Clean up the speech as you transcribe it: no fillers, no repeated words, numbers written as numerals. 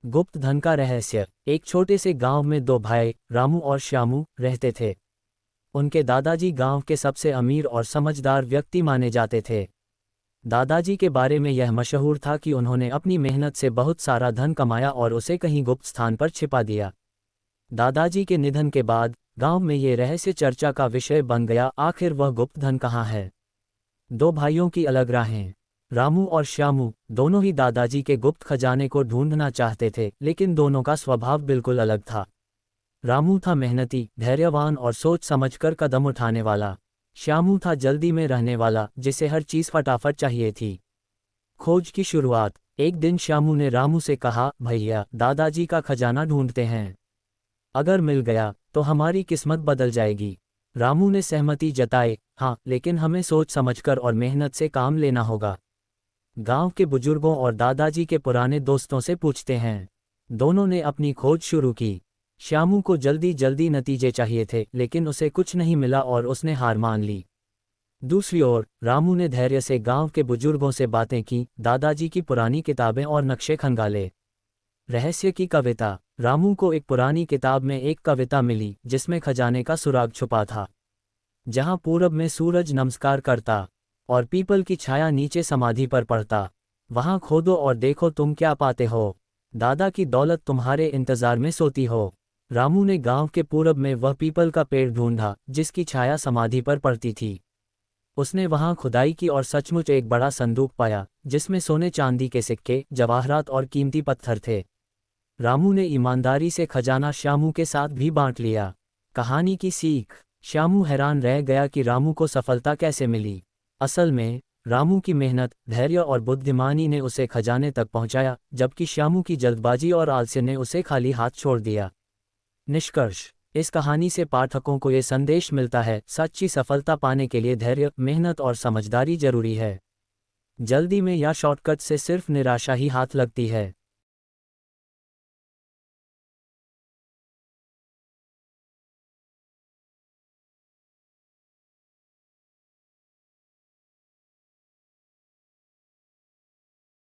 गुप्त धन का रहस्य। एक छोटे से गांव में दो भाई रामू और श्यामू रहते थे। उनके दादाजी गांव के सबसे अमीर और समझदार व्यक्ति माने जाते थे। दादाजी के बारे में यह मशहूर था कि उन्होंने अपनी मेहनत से बहुत सारा धन कमाया और उसे कहीं गुप्त स्थान पर छिपा दिया। दादाजी के निधन के बाद गांव में ये रहस्य चर्चा का विषय बन गया, आखिर वह गुप्त धन कहाँ है। दो भाइयों की अलग राहें। रामू और श्यामू दोनों ही दादाजी के गुप्त खजाने को ढूंढना चाहते थे, लेकिन दोनों का स्वभाव बिल्कुल अलग था। रामू था मेहनती, धैर्यवान और सोच समझकर कदम उठाने वाला। श्यामू था जल्दी में रहने वाला, जिसे हर चीज़ फटाफट चाहिए थी। खोज की शुरुआत। एक दिन श्यामू ने रामू से कहा, भैया दादाजी का खजाना ढूंढते हैं, अगर मिल गया तो हमारी किस्मत बदल जाएगी। रामू ने सहमति जताई, हाँ लेकिन हमें सोच समझकर और मेहनत से काम लेना होगा। गांव के बुजुर्गों और दादाजी के पुराने दोस्तों से पूछते हैं। दोनों ने अपनी खोज शुरू की। श्यामू को जल्दी जल्दी नतीजे चाहिए थे, लेकिन उसे कुछ नहीं मिला और उसने हार मान ली। दूसरी ओर रामू ने धैर्य से गांव के बुजुर्गों से बातें की, दादाजी की पुरानी किताबें और नक्शे खंगाले। रहस्य की कविता। रामू को एक पुरानी किताब में एक कविता मिली जिसमें खजाने का सुराग छुपा था। जहां पूरब में सूरज नमस्कार करता और पीपल की छाया नीचे समाधि पर पड़ता, वहां खोदो और देखो तुम क्या पाते हो। दादा की दौलत तुम्हारे इंतजार में सोती हो। रामू ने गांव के पूरब में वह पीपल का पेड़ ढूंढा जिसकी छाया समाधि पर पड़ती थी। उसने वहां खुदाई की और सचमुच एक बड़ा संदूक पाया जिसमें सोने चांदी के सिक्के, जवाहरात और कीमती पत्थर थे। रामू ने ईमानदारी से खजाना श्यामू के साथ भी बांट लिया। कहानी की सीख। श्यामू हैरान रह गया कि रामू को सफलता कैसे मिली। असल में रामू की मेहनत, धैर्य और बुद्धिमानी ने उसे खजाने तक पहुंचाया, जबकि श्यामू की जल्दबाजी और आलस्य ने उसे खाली हाथ छोड़ दिया। निष्कर्ष। इस कहानी से पाठकों को ये संदेश मिलता है, सच्ची सफलता पाने के लिए धैर्य, मेहनत और समझदारी जरूरी है। जल्दी में या शॉर्टकट से सिर्फ निराशा ही हाथ लगती है।